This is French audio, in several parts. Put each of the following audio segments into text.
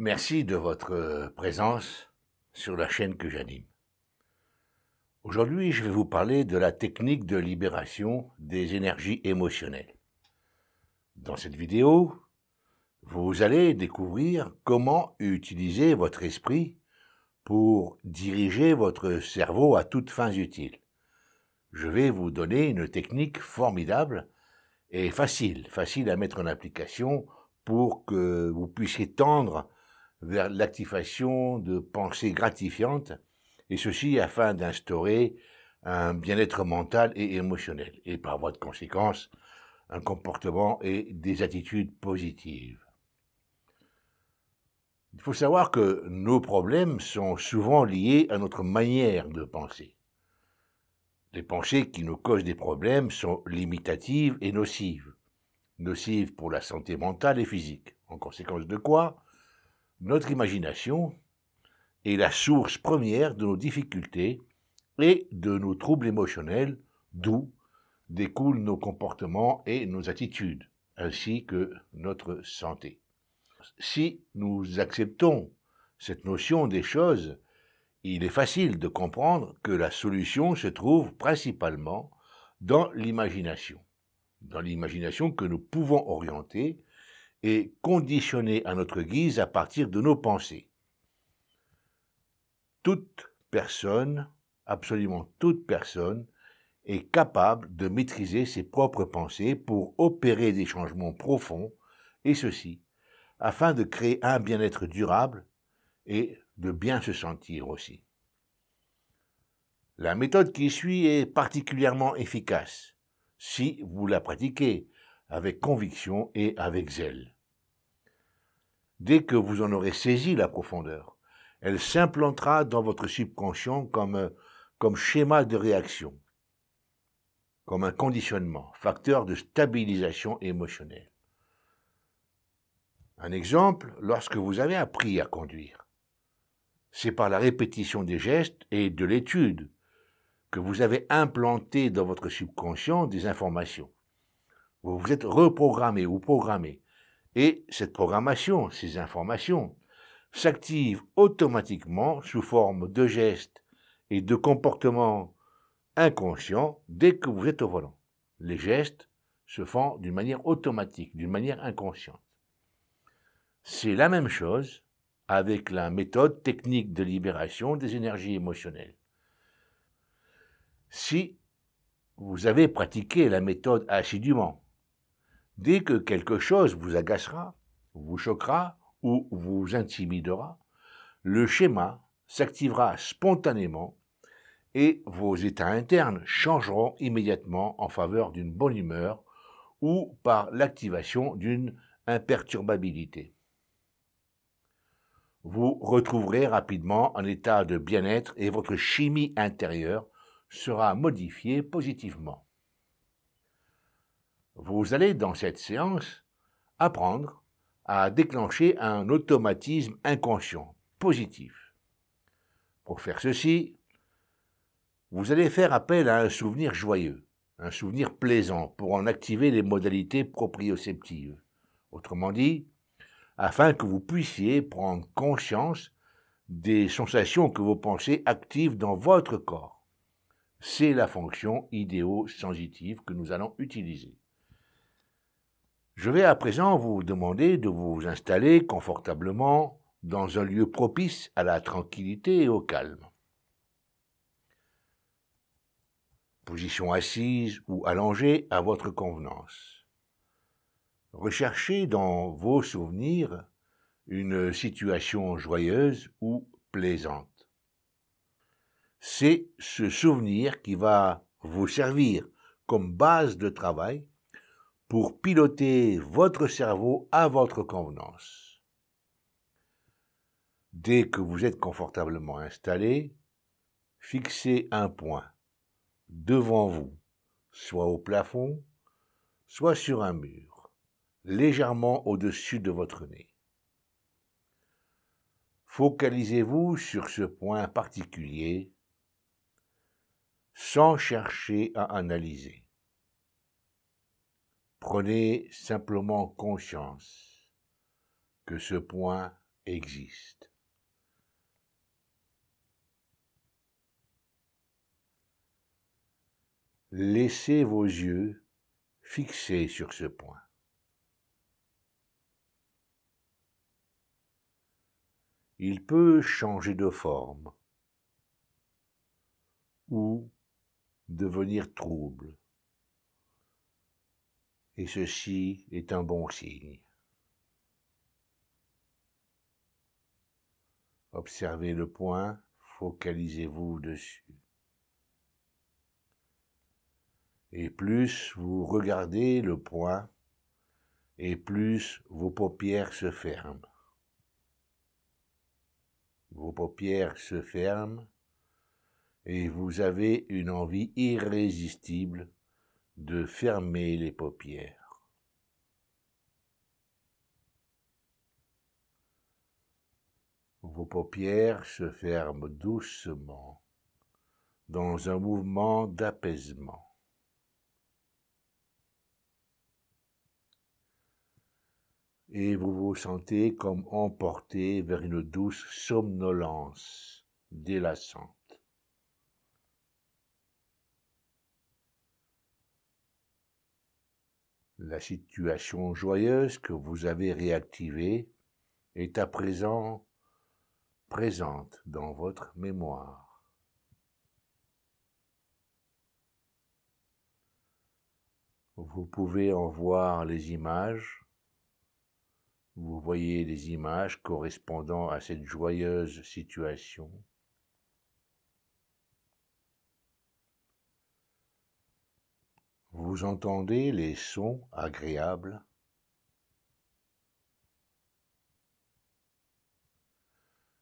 Merci de votre présence sur la chaîne que j'anime. Aujourd'hui, je vais vous parler de la technique de libération des énergies émotionnelles. Dans cette vidéo, vous allez découvrir comment utiliser votre esprit pour diriger votre cerveau à toutes fins utiles. Je vais vous donner une technique formidable et facile à mettre en application pour que vous puissiez tendre vers l'activation de pensées gratifiantes, et ceci afin d'instaurer un bien-être mental et émotionnel, et par voie de conséquence, un comportement et des attitudes positives. Il faut savoir que nos problèmes sont souvent liés à notre manière de penser. Les pensées qui nous causent des problèmes sont limitatives et nocives. Nocives pour la santé mentale et physique. En conséquence de quoi, notre imagination est la source première de nos difficultés et de nos troubles émotionnels, d'où découlent nos comportements et nos attitudes, ainsi que notre santé. Si nous acceptons cette notion des choses, il est facile de comprendre que la solution se trouve principalement dans l'imagination que nous pouvons orienter et conditionner à notre guise à partir de nos pensées. Toute personne, absolument toute personne, est capable de maîtriser ses propres pensées pour opérer des changements profonds, et ceci afin de créer un bien-être durable et de bien se sentir aussi. La méthode qui suit est particulièrement efficace si vous la pratiquez avec conviction et avec zèle. Dès que vous en aurez saisi la profondeur, elle s'implantera dans votre subconscient comme schéma de réaction, comme un conditionnement, facteur de stabilisation émotionnelle. Un exemple, lorsque vous avez appris à conduire, c'est par la répétition des gestes et de l'étude que vous avez implanté dans votre subconscient des informations. Vous vous êtes reprogrammé ou programmé, et cette programmation, ces informations, s'activent automatiquement sous forme de gestes et de comportements inconscients dès que vous êtes au volant. Les gestes se font d'une manière automatique, d'une manière inconsciente. C'est la même chose avec la méthode technique de libération des énergies émotionnelles. Si vous avez pratiqué la méthode assidûment, dès que quelque chose vous agacera, vous choquera ou vous intimidera, le schéma s'activera spontanément et vos états internes changeront immédiatement en faveur d'une bonne humeur ou par l'activation d'une imperturbabilité. Vous retrouverez rapidement un état de bien-être et votre chimie intérieure sera modifiée positivement. Vous allez, dans cette séance, apprendre à déclencher un automatisme inconscient, positif. Pour faire ceci, vous allez faire appel à un souvenir joyeux, un souvenir plaisant pour en activer les modalités proprioceptives. Autrement dit, afin que vous puissiez prendre conscience des sensations que vos pensées activent dans votre corps. C'est la fonction idéosensitive que nous allons utiliser. Je vais à présent vous demander de vous installer confortablement dans un lieu propice à la tranquillité et au calme. Position assise ou allongée à votre convenance. Recherchez dans vos souvenirs une situation joyeuse ou plaisante. C'est ce souvenir qui va vous servir comme base de travail pour piloter votre cerveau à votre convenance. Dès que vous êtes confortablement installé, fixez un point devant vous, soit au plafond, soit sur un mur, légèrement au-dessus de votre nez. Focalisez-vous sur ce point particulier sans chercher à analyser. Prenez simplement conscience que ce point existe. Laissez vos yeux fixés sur ce point. Il peut changer de forme ou devenir trouble, et ceci est un bon signe. Observez le point, focalisez-vous dessus. Et plus vous regardez le point, et plus vos paupières se ferment. Vos paupières se ferment et vous avez une envie irrésistible de fermer les paupières. Vos paupières se ferment doucement dans un mouvement d'apaisement. Et vous vous sentez comme emporté vers une douce somnolence délassante. La situation joyeuse que vous avez réactivée est à présent présente dans votre mémoire. Vous pouvez en voir les images. Vous voyez les images correspondant à cette joyeuse situation. Vous entendez les sons agréables.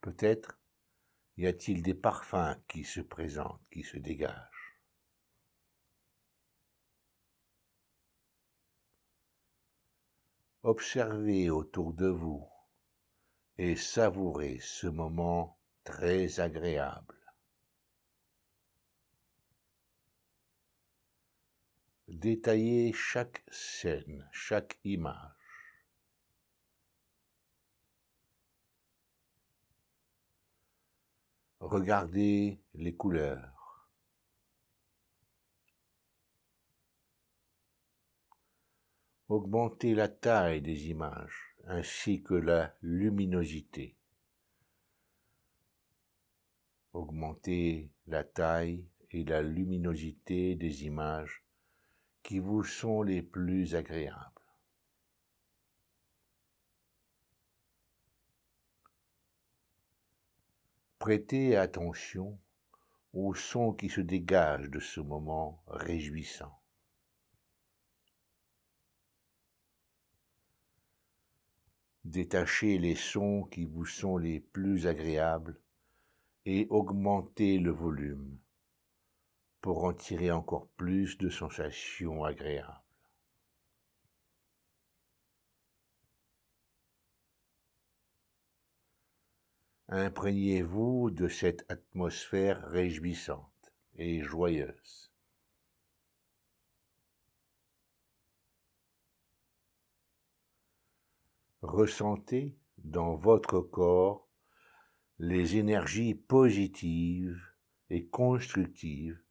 Peut-être y a-t-il des parfums qui se présentent, qui se dégagent. Observez autour de vous et savourez ce moment très agréable. Détaillez chaque scène, chaque image. Regardez les couleurs. Augmentez la taille des images ainsi que la luminosité. Augmentez la taille et la luminosité des images qui vous sont les plus agréables. Prêtez attention aux sons qui se dégagent de ce moment réjouissant. Détachez les sons qui vous sont les plus agréables et augmentez le volume pour en tirer encore plus de sensations agréables. Imprégnez-vous de cette atmosphère réjouissante et joyeuse. Ressentez dans votre corps les énergies positives et constructives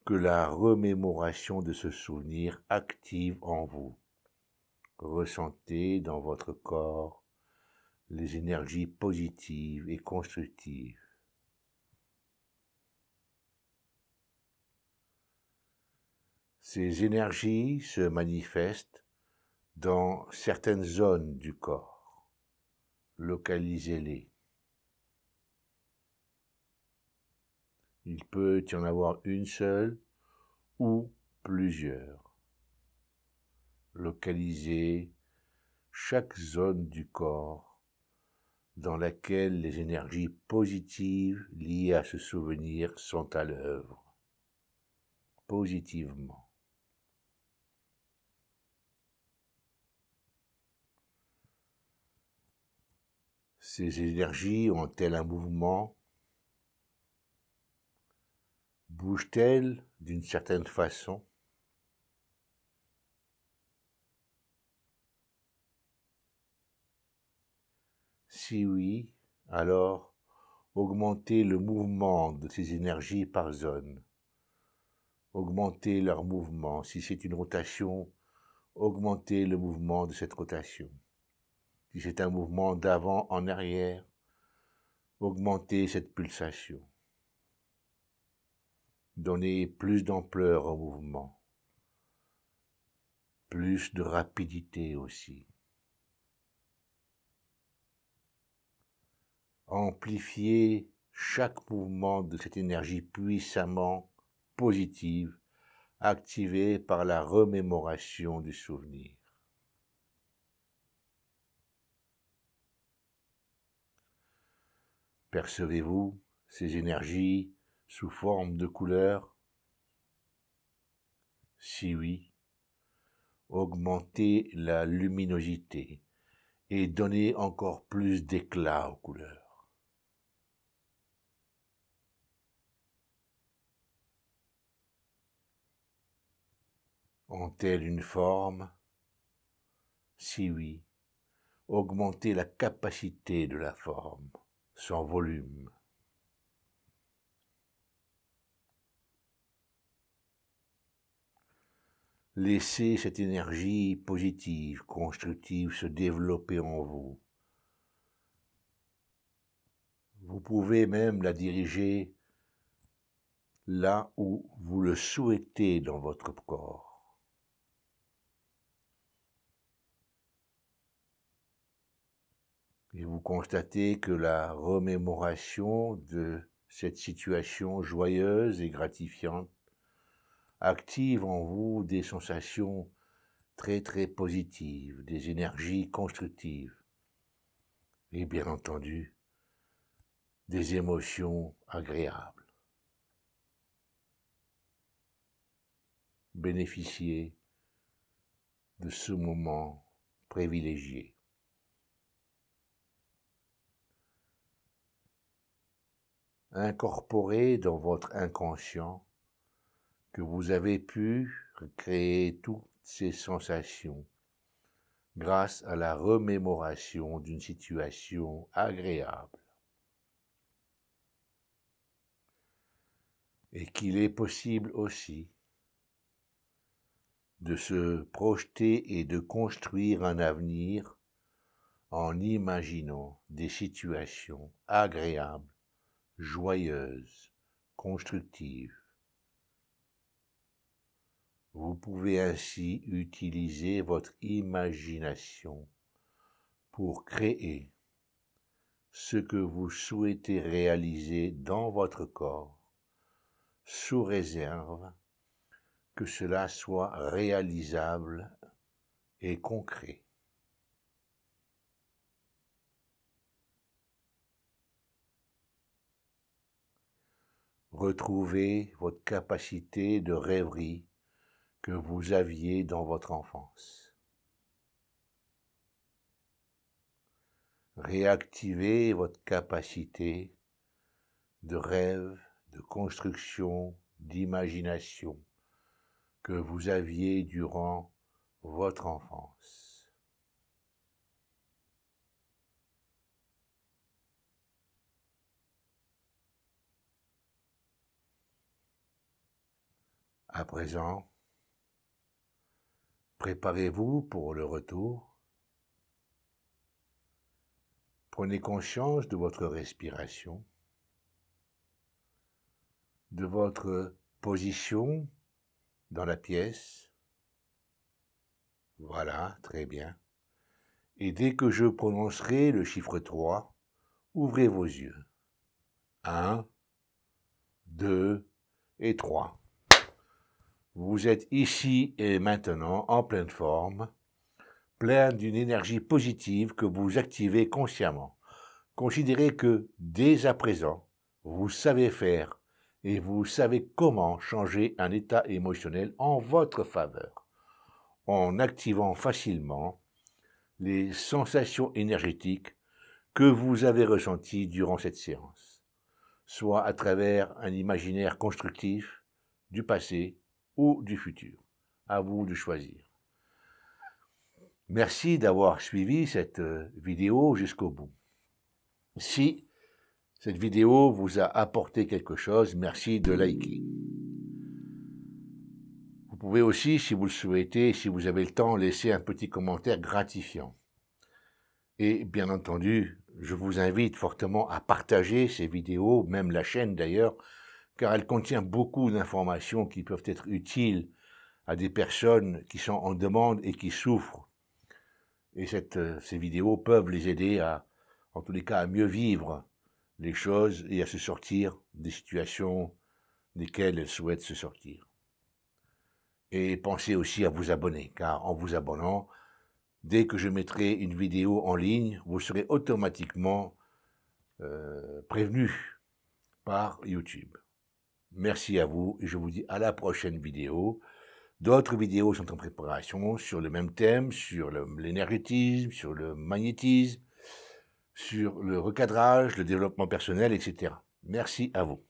que la remémoration de ce souvenir active en vous. Ressentez dans votre corps les énergies positives et constructives. Ces énergies se manifestent dans certaines zones du corps. Localisez-les. Il peut y en avoir une seule ou plusieurs. Localisez chaque zone du corps dans laquelle les énergies positives liées à ce souvenir sont à l'œuvre, positivement. Ces énergies ont-elles un mouvement? Bougent-elles d'une certaine façon? Si oui, alors augmentez le mouvement de ces énergies par zone. Augmentez leur mouvement. Si c'est une rotation, augmentez le mouvement de cette rotation. Si c'est un mouvement d'avant en arrière, augmentez cette pulsation. Donnez plus d'ampleur au mouvement, plus de rapidité aussi. Amplifiez chaque mouvement de cette énergie puissamment positive, activée par la remémoration du souvenir. Percevez-vous ces énergies sous forme de couleurs? Si oui, augmentez la luminosité et donnez encore plus d'éclat aux couleurs. Ont-elles une forme? Si oui, augmentez la capacité de la forme, son volume. Laissez cette énergie positive, constructive se développer en vous. Vous pouvez même la diriger là où vous le souhaitez dans votre corps. Et vous constatez que la remémoration de cette situation joyeuse et gratifiante active en vous des sensations très très positives, des énergies constructives et bien entendu des émotions agréables. Bénéficiez de ce moment privilégié. Incorporez dans votre inconscient que vous avez pu créer toutes ces sensations grâce à la remémoration d'une situation agréable et qu'il est possible aussi de se projeter et de construire un avenir en imaginant des situations agréables, joyeuses, constructives. Vous pouvez ainsi utiliser votre imagination pour créer ce que vous souhaitez réaliser dans votre corps, sous réserve que cela soit réalisable et concret. Retrouvez votre capacité de rêverie que vous aviez dans votre enfance. Réactivez votre capacité de rêve, de construction, d'imagination que vous aviez durant votre enfance. À présent, préparez-vous pour le retour. Prenez conscience de votre respiration, de votre position dans la pièce. Voilà, très bien. Et dès que je prononcerai le chiffre 3, ouvrez vos yeux. 1, 2 et 3. Vous êtes ici et maintenant en pleine forme, plein d'une énergie positive que vous activez consciemment. Considérez que, dès à présent, vous savez faire et vous savez comment changer un état émotionnel en votre faveur, en activant facilement les sensations énergétiques que vous avez ressenties durant cette séance, soit à travers un imaginaire constructif du passé ou du futur. À vous de choisir. Merci d'avoir suivi cette vidéo jusqu'au bout. Si cette vidéo vous a apporté quelque chose, merci de liker. Vous pouvez aussi, si vous le souhaitez, si vous avez le temps, laisser un petit commentaire gratifiant. Et bien entendu, je vous invite fortement à partager ces vidéos, même la chaîne d'ailleurs, car elle contient beaucoup d'informations qui peuvent être utiles à des personnes qui sont en demande et qui souffrent. Et ces vidéos peuvent les aider en tous les cas, à mieux vivre les choses et à se sortir des situations desquelles elles souhaitent se sortir. Et pensez aussi à vous abonner, car en vous abonnant, dès que je mettrai une vidéo en ligne, vous serez automatiquement prévenu par YouTube. Merci à vous et je vous dis à la prochaine vidéo. D'autres vidéos sont en préparation sur le même thème, sur l'énergétisme, sur le magnétisme, sur le recadrage, le développement personnel, etc. Merci à vous.